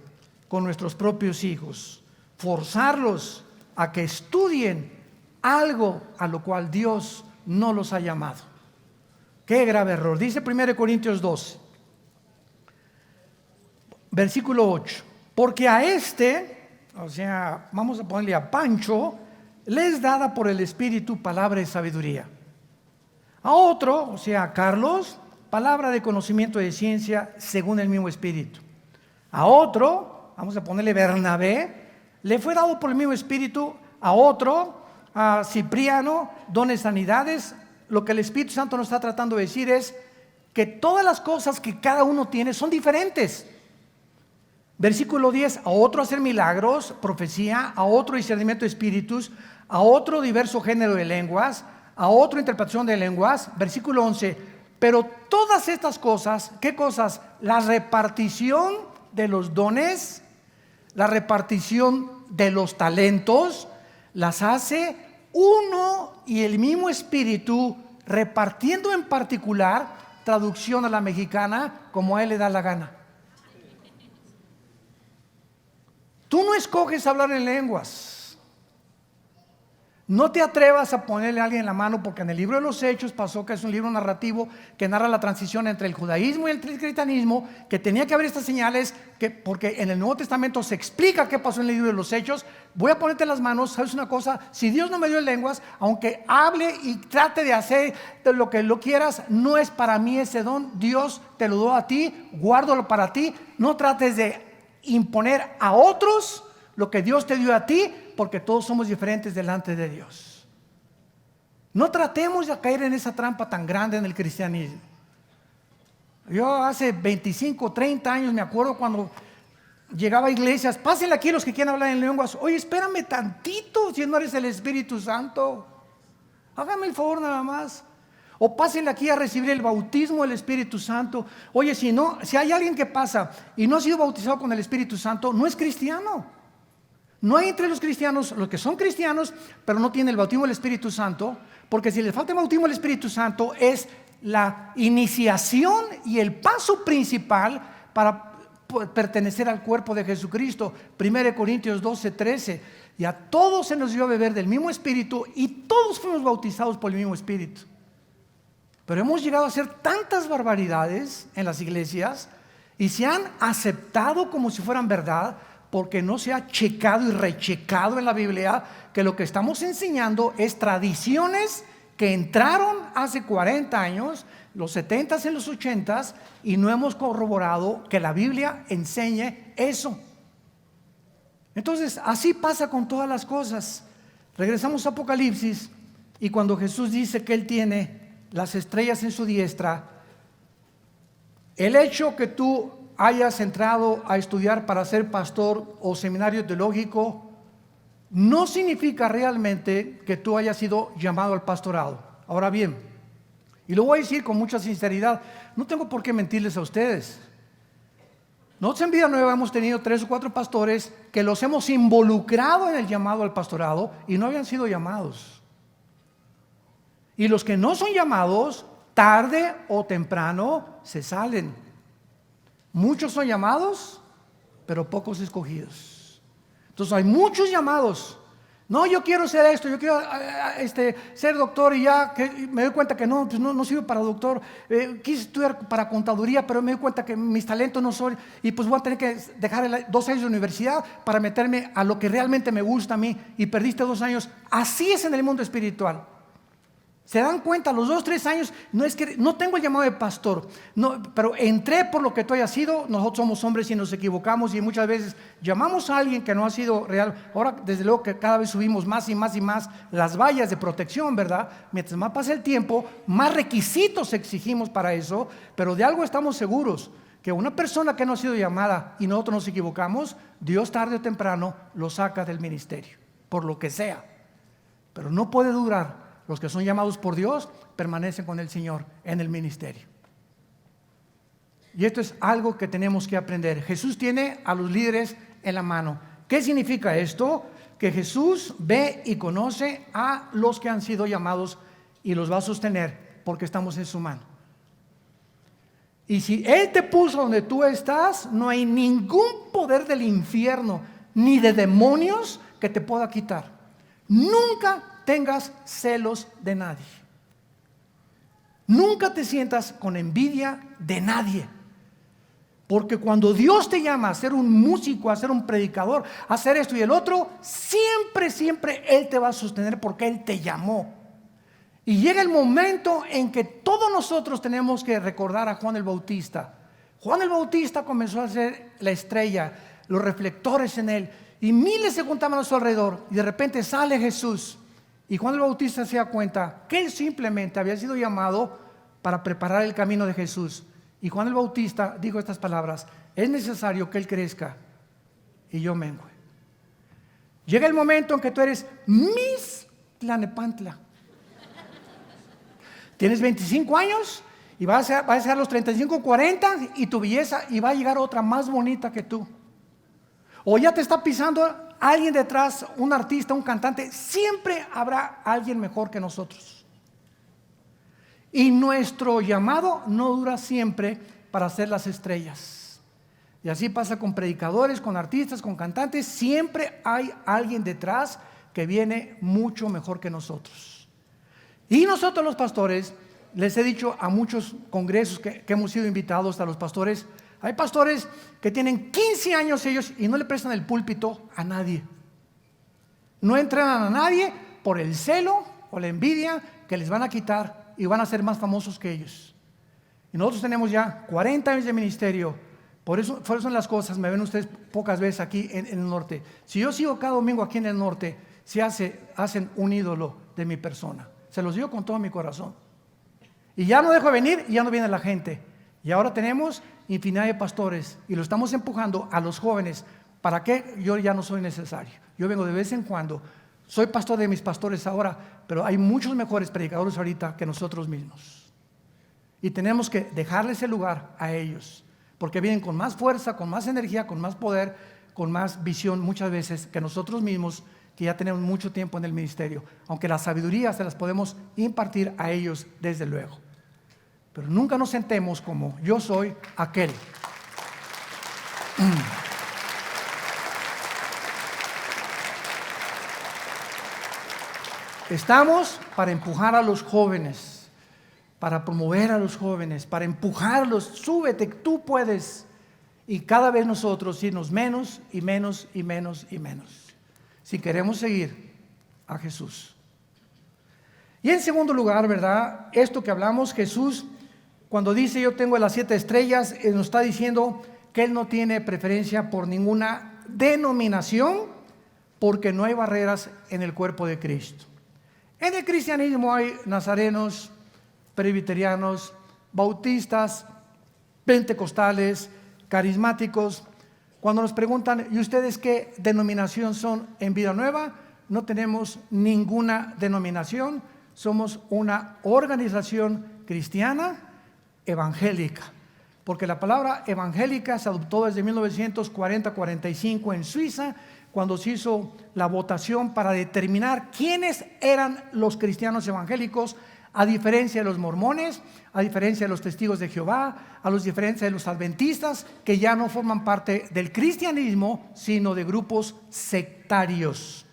con nuestros propios hijos, forzarlos a que estudien algo a lo cual Dios no los ha llamado. Qué grave error. Dice 1 Corintios 12, versículo 8. Porque a vamos a ponerle a Pancho, le es dada por el Espíritu palabra de sabiduría. A otro, a Carlos, palabra de conocimiento de ciencia según el mismo Espíritu. A otro, vamos a ponerle Bernabé, le fue dado por el mismo Espíritu. A otro, a Cipriano, dones de sanidades. Lo que el Espíritu Santo nos está tratando de decir es que todas las cosas que cada uno tiene son diferentes. Versículo 10, a otro hacer milagros, profecía, a otro discernimiento de espíritus, a otro diverso género de lenguas, a otro interpretación de lenguas. Versículo 11, pero todas estas cosas, ¿qué cosas? La repartición de los dones, la repartición de los talentos, las hace uno y el mismo Espíritu, repartiendo en particular, traducción a la mexicana, como a él le da la gana. Tú no escoges hablar en lenguas. No te atrevas a ponerle a alguien la mano, porque en el libro de los Hechos pasó que es un libro narrativo que narra la transición entre el judaísmo y el cristianismo, que tenía que haber estas señales, porque en el Nuevo Testamento se explica qué pasó en el libro de los Hechos. Voy a ponerte las manos. ¿Sabes una cosa? Si Dios no me dio lenguas, aunque hable y trate de hacer lo que lo quieras, no es para mí ese don. Dios te lo dio a ti, guárdalo para ti. No trates de imponer a otros lo que Dios te dio a ti, porque todos somos diferentes delante de Dios. No tratemos de caer en esa trampa tan grande en el cristianismo. Yo hace 25, 30 años me acuerdo cuando llegaba a iglesias, pásenle aquí los que quieran hablar en lenguas. Oye, espérame tantito, si no eres el Espíritu Santo, hágame el favor nada más. O pásenle aquí a recibir el bautismo del Espíritu Santo. Oye, si hay alguien que pasa y no ha sido bautizado con el Espíritu Santo, no es cristiano. No hay entre los cristianos los que son cristianos, pero no tienen el bautismo del Espíritu Santo, porque si les falta el bautismo del Espíritu Santo es la iniciación y el paso principal para pertenecer al cuerpo de Jesucristo. 1 Corintios 12, 13. Y a todos se nos dio a beber del mismo Espíritu y todos fuimos bautizados por el mismo Espíritu. Pero hemos llegado a hacer tantas barbaridades en las iglesias y se han aceptado como si fueran verdad, porque no se ha checado y rechecado en la Biblia que lo que estamos enseñando es tradiciones que entraron hace 40 años, los 70s y los 80s, y no hemos corroborado que la Biblia enseñe eso. Entonces, así pasa con todas las cosas. Regresamos a Apocalipsis, y cuando Jesús dice que Él tiene las estrellas en su diestra, el hecho que tú hayas entrado a estudiar para ser pastor o seminario teológico no significa realmente que tú hayas sido llamado al pastorado. Ahora bien, y lo voy a decir con mucha sinceridad, no tengo por qué mentirles a ustedes. Nosotros en Vida Nueva hemos tenido 3 o 4 pastores que los hemos involucrado en el llamado al pastorado y no habían sido llamados. Y los que no son llamados, tarde o temprano se salen. Muchos son llamados, pero pocos escogidos. Entonces hay muchos llamados. No, yo quiero ser esto, yo quiero ser doctor y ya que me doy cuenta que no, pues no sirvo para doctor. Quise estudiar para contaduría, pero me doy cuenta que mis talentos no son, y pues voy a tener que dejar 2 años de universidad para meterme a lo que realmente me gusta a mí, y perdiste 2 años. Así es en el mundo espiritual. Se dan cuenta, a los 2, 3 años, no es que no tengo el llamado de pastor, no, pero entré por lo que tú hayas sido. Nosotros somos hombres y nos equivocamos, y muchas veces llamamos a alguien que no ha sido real. Ahora, desde luego que cada vez subimos más y más y más las vallas de protección, ¿verdad? Mientras más pasa el tiempo, más requisitos exigimos para eso, pero de algo estamos seguros, que una persona que no ha sido llamada y nosotros nos equivocamos, Dios tarde o temprano lo saca del ministerio, por lo que sea. Pero no puede durar. Los que son llamados por Dios permanecen con el Señor en el ministerio. Y esto es algo que tenemos que aprender. Jesús tiene a los líderes en la mano. ¿Qué significa esto? Que Jesús ve y conoce a los que han sido llamados y los va a sostener porque estamos en su mano. Y si Él te puso donde tú estás, no hay ningún poder del infierno ni de demonios que te pueda quitar. Nunca tengas celos de nadie. Nunca te sientas con envidia de nadie. Porque cuando Dios te llama a ser un músico, a ser un predicador, a hacer esto y el otro, siempre Él te va a sostener porque Él te llamó. Y llega el momento en que todos nosotros tenemos que recordar a Juan el Bautista. Juan el Bautista comenzó a ser la estrella, los reflectores en él, y miles se juntaban a su alrededor, y de repente sale Jesús. Y Juan el Bautista se da cuenta que él simplemente había sido llamado para preparar el camino de Jesús. Y Juan el Bautista dijo estas palabras: es necesario que él crezca y yo mengue. Llega el momento en que tú eres Miss Tlanepantla. Tienes 25 años y vas a ser los 35, 40, y tu belleza, y va a llegar otra más bonita que tú. O ya te está pisando alguien detrás, un artista, un cantante. Siempre habrá alguien mejor que nosotros. Y nuestro llamado no dura siempre para ser las estrellas. Y así pasa con predicadores, con artistas, con cantantes. Siempre hay alguien detrás que viene mucho mejor que nosotros. Y nosotros los pastores, les he dicho a muchos congresos que hemos sido invitados a los pastores, hay pastores que tienen 15 años ellos y no le prestan el púlpito a nadie. No entrenan a nadie por el celo o la envidia que les van a quitar y van a ser más famosos que ellos. Y nosotros tenemos ya 40 años de ministerio. Por eso son las cosas. Me ven ustedes pocas veces aquí en el norte. Si yo sigo cada domingo aquí en el norte, hacen un ídolo de mi persona. Se los digo con todo mi corazón. Y ya no dejo de venir y ya no viene la gente. Y ahora tenemos infinidad de pastores y lo estamos empujando a los jóvenes. ¿Para qué? Yo ya no soy necesario. Yo vengo de vez en cuando. Soy pastor de mis pastores ahora, pero hay muchos mejores predicadores ahorita que nosotros mismos. Y tenemos que dejarles el lugar a ellos, porque vienen con más fuerza, con más energía, con más poder, con más visión muchas veces que nosotros mismos, que ya tenemos mucho tiempo en el ministerio. Aunque la sabiduría se las podemos impartir a ellos desde luego. Pero nunca nos sentemos como yo soy aquel. Estamos para empujar a los jóvenes, para promover a los jóvenes, para empujarlos. Súbete, tú puedes. Y cada vez nosotros irnos menos y menos y menos y menos, si queremos seguir a Jesús. Y en segundo lugar, ¿verdad? Esto que hablamos, Jesús, cuando dice yo tengo las 7 estrellas, Él nos está diciendo que Él no tiene preferencia por ninguna denominación, porque no hay barreras en el cuerpo de Cristo. En el cristianismo hay nazarenos, presbiterianos, bautistas, pentecostales, carismáticos, Cuando nos preguntan, ¿y ustedes qué denominación son en Vida Nueva? No tenemos ninguna denominación, somos una organización cristiana evangélica. Porque la palabra evangélica se adoptó desde 1940-45 en Suiza, cuando se hizo la votación para determinar quiénes eran los cristianos evangélicos, a diferencia de los mormones, a diferencia de los testigos de Jehová, a diferencia de los adventistas, que ya no forman parte del cristianismo, sino de grupos sectarios.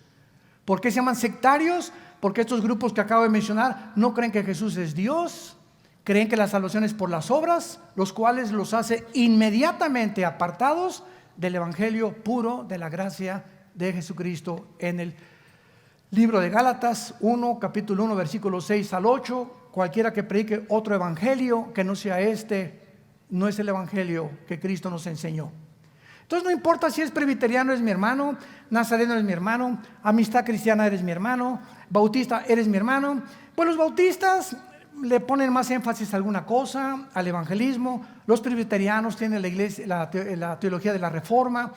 ¿Por qué se llaman sectarios? Porque estos grupos que acabo de mencionar no creen que Jesús es Dios, creen que la salvación es por las obras, los cuales los hace inmediatamente apartados del evangelio puro de la gracia de Jesucristo. En el libro de Gálatas 1, capítulo 1, versículos 6 al 8, cualquiera que predique otro evangelio que no sea este, no es el evangelio que Cristo nos enseñó. Entonces no importa si es presbiteriano, es mi hermano, nazareno es mi hermano, amistad cristiana eres mi hermano, bautista eres mi hermano. Pues los bautistas le ponen más énfasis a alguna cosa, al evangelismo. Los presbiterianos tienen la iglesia, la teología de la reforma.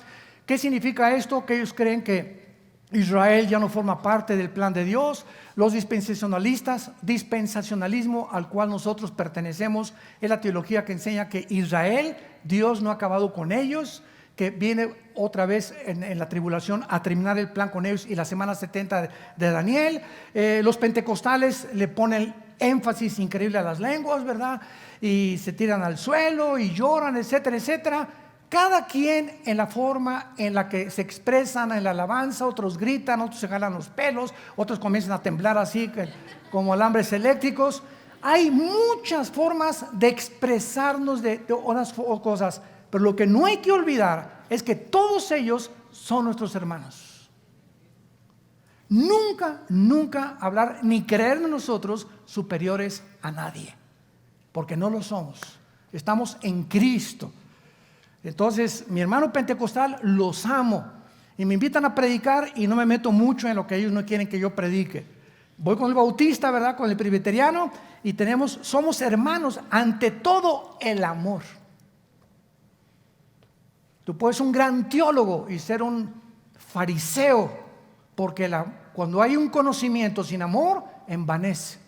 ¿Qué significa esto? Que ellos creen que Israel ya no forma parte del plan de Dios. Los dispensacionalistas, dispensacionalismo al cual nosotros pertenecemos, es la teología que enseña que Israel, Dios no ha acabado con ellos, que viene otra vez en la tribulación a terminar el plan con ellos, y la semana 70 de Daniel. Los pentecostales le ponen énfasis increíble a las lenguas, ¿verdad? Y se tiran al suelo y lloran, etcétera, etcétera. Cada quien en la forma en la que se expresan en la alabanza. Otros gritan, otros se jalan los pelos, otros comienzan a temblar así como alambres eléctricos. Hay muchas formas de expresarnos de unas cosas, pero lo que no hay que olvidar es que todos ellos son nuestros hermanos. Nunca hablar ni creernos nosotros superiores a nadie, porque no lo somos. Estamos en Cristo. Entonces, mi hermano pentecostal los amo y me invitan a predicar y no me meto mucho en lo que ellos no quieren que yo predique. Voy con el bautista, ¿verdad? Con el presbiteriano, y somos hermanos. Ante todo, el amor. Tú puedes ser un gran teólogo y ser un fariseo, porque cuando hay un conocimiento sin amor, envanece.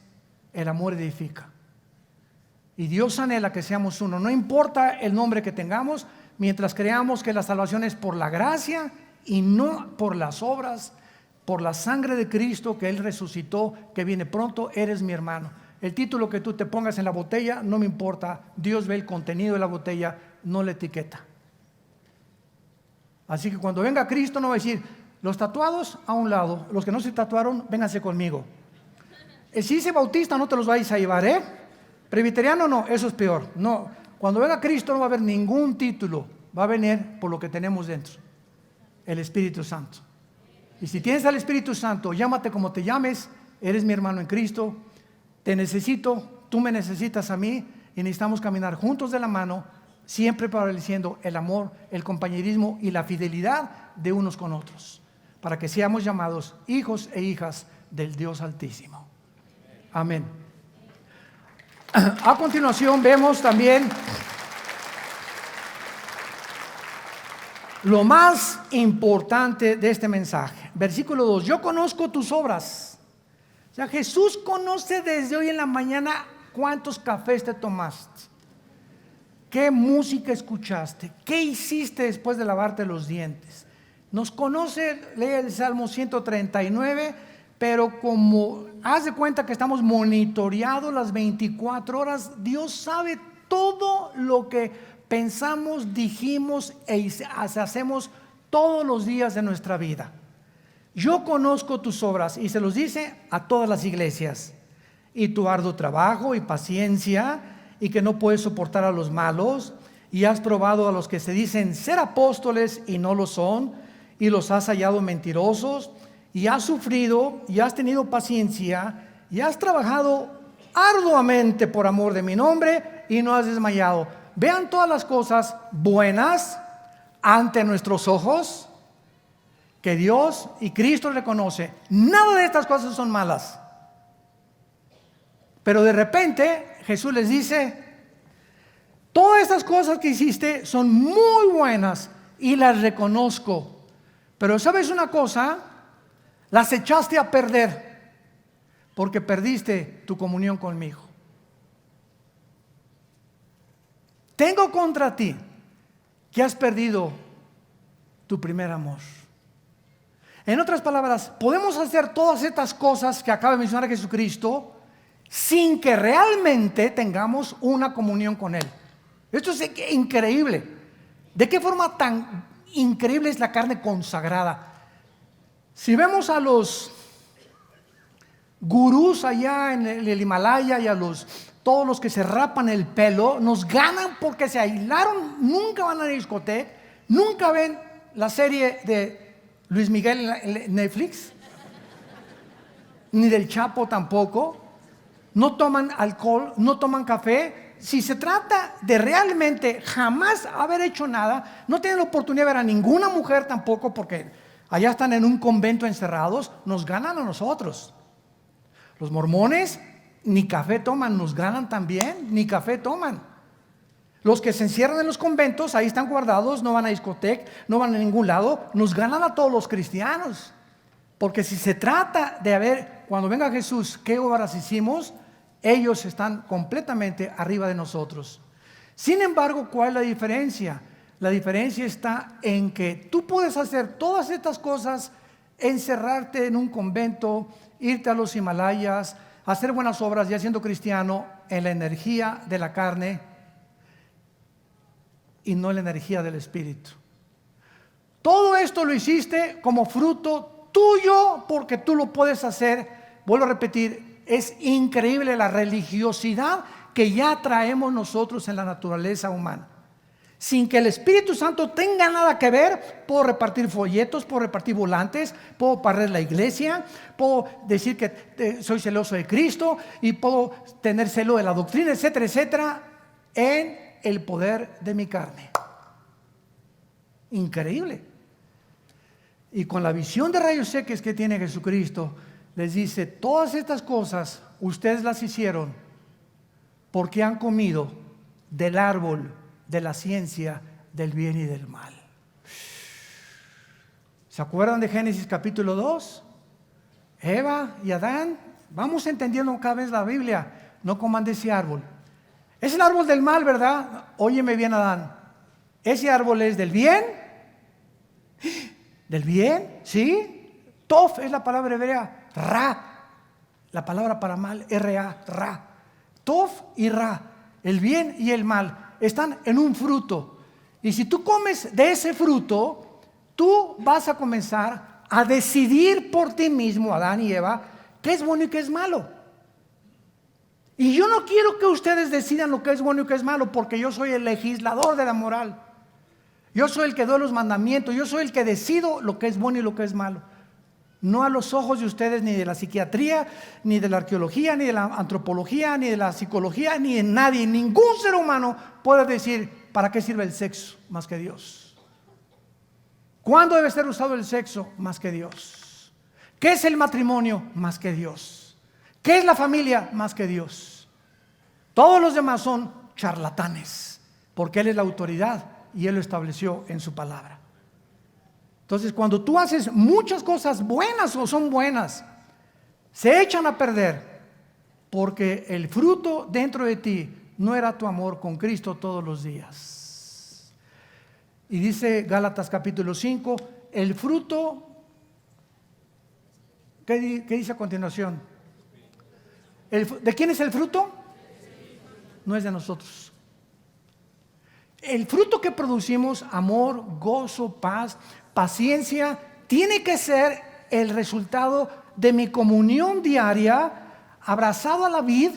El amor edifica. Y Dios anhela que seamos uno. No importa el nombre que tengamos, mientras creamos que la salvación es por la gracia y no por las obras, por la sangre de Cristo que Él resucitó, que viene pronto, eres mi hermano. El título que tú te pongas en la botella no me importa. Dios ve el contenido de la botella, no la etiqueta. Así que cuando venga Cristo no va a decir: los tatuados a un lado, los que no se tatuaron, vénganse conmigo. Si dice bautista, no te los vais a llevar, ¿eh? Presbiteriano no, eso es peor. No, cuando venga Cristo no va a haber ningún título, va a venir por lo que tenemos dentro, el Espíritu Santo. Y si tienes al Espíritu Santo, llámate como te llames, eres mi hermano en Cristo, te necesito, tú me necesitas a mí, y necesitamos caminar juntos de la mano, siempre prevaleciendo el amor, el compañerismo y la fidelidad de unos con otros, para que seamos llamados hijos e hijas del Dios Altísimo. Amén. A continuación vemos también lo más importante de este mensaje. Versículo 2: yo conozco tus obras. O sea, Jesús conoce desde hoy en la mañana cuántos cafés te tomaste, qué música escuchaste, qué hiciste después de lavarte los dientes. Nos conoce, lee el Salmo 139, pero como haz de cuenta que estamos monitoreados las 24 horas, Dios sabe todo lo que pensamos, dijimos e hacemos todos los días de nuestra vida. Yo conozco tus obras, y se los dice a todas las iglesias, y tu arduo trabajo y paciencia, y que no puedes soportar a los malos, y has probado a los que se dicen ser apóstoles y no lo son, y los has hallado mentirosos, y has sufrido y has tenido paciencia y has trabajado arduamente por amor de mi nombre y no has desmayado. Vean todas las cosas buenas ante nuestros ojos que Dios y Cristo reconoce. Nada de estas cosas son malas. Pero de repente Jesús les dice: todas estas cosas que hiciste son muy buenas y las reconozco. Pero ¿sabes una cosa? Las echaste a perder porque perdiste tu comunión conmigo. Tengo contra ti que has perdido tu primer amor. En otras palabras, podemos hacer todas estas cosas que acaba de mencionar Jesucristo sin que realmente tengamos una comunión con Él. Esto es increíble. ¿De qué forma tan increíble es la carne consagrada? Si vemos a los gurús allá en el Himalaya y a todos los que se rapan el pelo, nos ganan porque se aislaron, nunca van a la discoteca, nunca ven la serie de Luis Miguel en Netflix, ni del Chapo tampoco, no toman alcohol, no toman café. Si se trata de realmente jamás haber hecho nada, no tienen la oportunidad de ver a ninguna mujer tampoco, porque allá están en un convento encerrados, nos ganan a nosotros. Los mormones ni café toman, nos ganan también, ni café toman. Los que se encierran en los conventos, ahí están guardados, no van a discoteca, no van a ningún lado, nos ganan a todos los cristianos. Porque si se trata de ver, cuando venga Jesús, qué obras hicimos, ellos están completamente arriba de nosotros. Sin embargo, ¿cuál es la diferencia? La diferencia está en que tú puedes hacer todas estas cosas, encerrarte en un convento, irte a los Himalayas, hacer buenas obras ya siendo cristiano en la energía de la carne y no en la energía del Espíritu. Todo esto lo hiciste como fruto tuyo porque tú lo puedes hacer. Vuelvo a repetir, es increíble la religiosidad que ya traemos nosotros en la naturaleza humana. Sin que el Espíritu Santo tenga nada que ver, puedo repartir folletos, puedo repartir volantes, puedo barrer la iglesia, puedo decir que soy celoso de Cristo y puedo tener celo de la doctrina, etcétera, etcétera, en el poder de mi carne. Increíble. Y con la visión de rayos X que tiene Jesucristo, les dice, todas estas cosas ustedes las hicieron porque han comido del árbol de la ciencia del bien y del mal. ¿Se acuerdan de Génesis capítulo 2? Eva y Adán, vamos entendiendo cada vez la Biblia, no coman de ese árbol. Es el árbol del mal, ¿verdad? Óyeme bien, Adán. Ese árbol es del bien. ¿Del bien? ¿Sí? Tof es la palabra hebrea. Ra, la palabra para mal, R-A, Ra. Tof y Ra, el bien y el mal, están en un fruto. Y si tú comes de ese fruto, tú vas a comenzar a decidir por ti mismo, Adán y Eva, qué es bueno y qué es malo. Y yo no quiero que ustedes decidan lo que es bueno y qué es malo, porque yo soy el legislador de la moral. Yo soy el que doy los mandamientos, yo soy el que decido lo que es bueno y lo que es malo. No a los ojos de ustedes, ni de la psiquiatría, ni de la arqueología, ni de la antropología, ni de la psicología, ni de nadie. Ningún ser humano puede decir para qué sirve el sexo más que Dios. ¿Cuándo debe ser usado el sexo más que Dios? ¿Qué es el matrimonio más que Dios? ¿Qué es la familia más que Dios? Todos los demás son charlatanes, porque Él es la autoridad y Él lo estableció en su palabra. Entonces, cuando tú haces muchas cosas buenas o son buenas, se echan a perder porque el fruto dentro de ti no era tu amor con Cristo todos los días. Y dice Gálatas capítulo 5, el fruto, ¿qué dice a continuación? ¿De quién es el fruto? No es de nosotros. El fruto que producimos, amor, gozo, paz, paciencia, tiene que ser el resultado de mi comunión diaria, abrazado a la vid,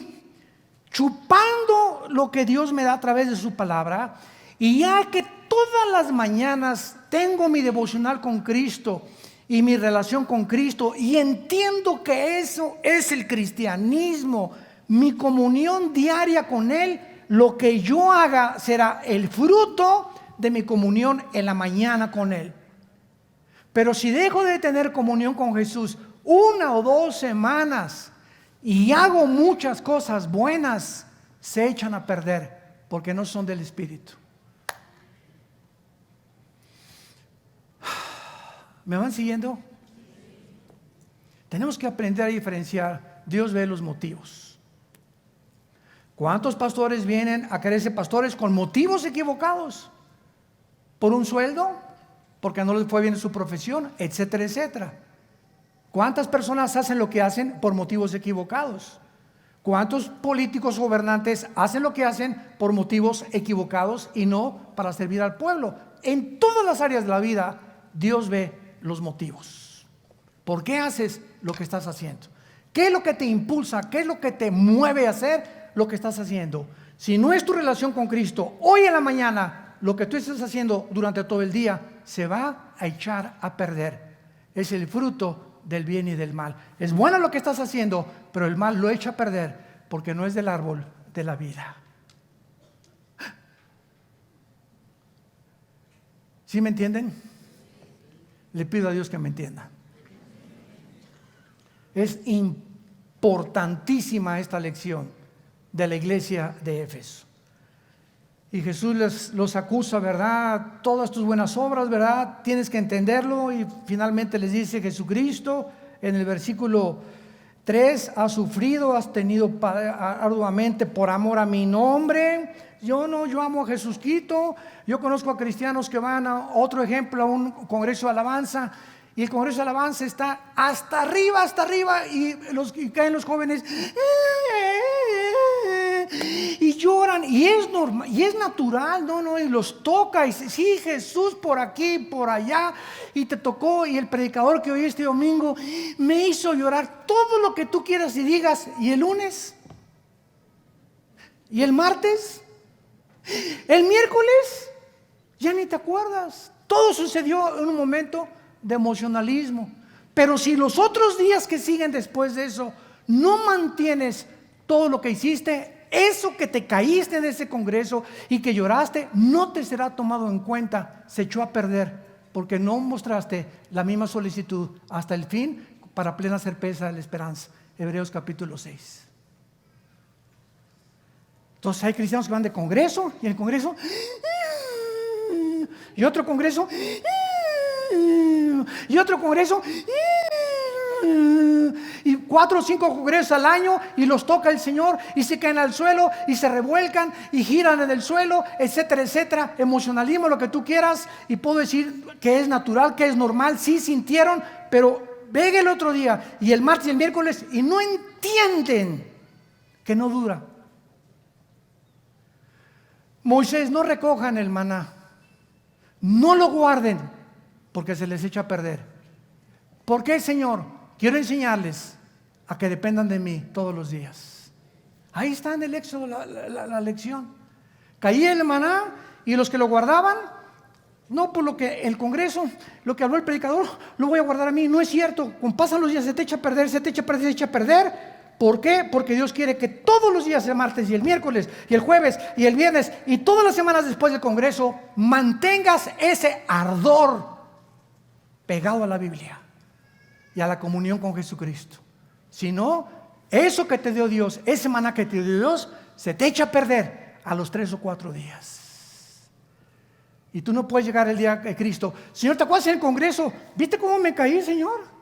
chupando lo que Dios me da a través de su palabra. Y ya que todas las mañanas tengo mi devocional con Cristo y mi relación con Cristo, y entiendo que eso es el cristianismo, mi comunión diaria con Él, lo que yo haga será el fruto de mi comunión en la mañana con Él. Pero si dejo de tener comunión con Jesús 1 o 2 semanas y hago muchas cosas buenas, se echan a perder porque no son del Espíritu. ¿Me van siguiendo? Tenemos que aprender a diferenciar. Dios ve los motivos. ¿Cuántos pastores vienen a quererse pastores con motivos equivocados? ¿Por un sueldo? Porque no les fue bien en su profesión, etcétera, etcétera. ¿Cuántas personas hacen lo que hacen por motivos equivocados? ¿Cuántos políticos gobernantes hacen lo que hacen por motivos equivocados y no para servir al pueblo? En todas las áreas de la vida, Dios ve los motivos. ¿Por qué haces lo que estás haciendo? ¿Qué es lo que te impulsa? ¿Qué es lo que te mueve a hacer lo que estás haciendo? Si no es tu relación con Cristo, hoy en la mañana, lo que tú estás haciendo durante todo el día se va a echar a perder. Es el fruto del bien y del mal. Es bueno lo que estás haciendo, pero el mal lo echa a perder porque no es del árbol de la vida. ¿Sí me entienden? Le pido a Dios que me entienda. Es importantísima esta lección de la iglesia de Éfeso. Y Jesús los acusa, ¿verdad? Todas tus buenas obras, ¿verdad? Tienes que entenderlo. Y finalmente les dice: Jesucristo, en el versículo 3, has sufrido, has tenido arduamente por amor a mi nombre. Yo amo a Jesucristo. Yo conozco a cristianos que van a otro ejemplo, a un congreso de alabanza, y el congreso de alabanza está hasta arriba, y caen los jóvenes y lloran, y es normal, y es natural, y los toca, y sí, Jesús por aquí, por allá, y te tocó, y el predicador que oí este domingo me hizo llorar. Todo lo que tú quieras y digas, y el lunes, y el martes, el miércoles, ya ni te acuerdas. Todo sucedió en un momento de emocionalismo. Pero si los otros días que siguen después de eso no mantienes todo lo que hiciste, eso que te caíste en ese congreso y que lloraste, no te será tomado en cuenta. Se echó a perder porque no mostraste la misma solicitud hasta el fin para plena certeza de la esperanza. Hebreos capítulo 6. Entonces hay cristianos que van de congreso, y en el congreso, y otro congreso, y otro congreso, y 4 o 5 congresos al año, y los toca el Señor, y se caen al suelo, y se revuelcan, y giran en el suelo, etcétera, etcétera. Emocionalismo, lo que tú quieras, y puedo decir que es natural, que es normal. Sí sintieron, pero venga el otro día, y el martes y el miércoles, y no entienden que no dura. Moisés: no recojan el maná, no lo guarden, porque se les echa a perder. ¿Por qué, Señor? Quiero enseñarles a que dependan de mí todos los días. Ahí está en el Éxodo la lección. Caía el maná, y los que lo guardaban, no por lo que el congreso, lo que habló el predicador, lo voy a guardar a mí. No es cierto. Cuando pasan los días se te echa a perder, se te echa a perder, se echa a perder. ¿Por qué? Porque Dios quiere que todos los días, el martes y el miércoles y el jueves y el viernes y todas las semanas después del congreso, mantengas ese ardor pegado a la Biblia y a la comunión con Jesucristo. Si no, eso que te dio Dios, ese maná que te dio Dios, se te echa a perder a los 3 o 4 días. Y tú no puedes llegar el día de Cristo: Señor, ¿te acuerdas en el congreso? ¿Viste cómo me caí, Señor?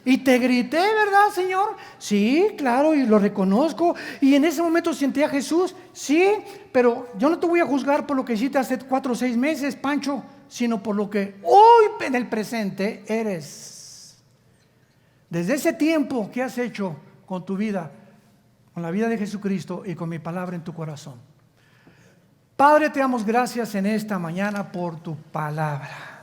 Y te grité, ¿verdad, Señor? Sí, claro, y lo reconozco. Y en ese momento sentí a Jesús. Sí, pero yo no te voy a juzgar por lo que hiciste hace 4 o 6 meses, Pancho, sino por lo que hoy en el presente eres. Desde ese tiempo, ¿qué has hecho con tu vida? Con la vida de Jesucristo y con mi palabra en tu corazón. Padre, te damos gracias en esta mañana por tu palabra.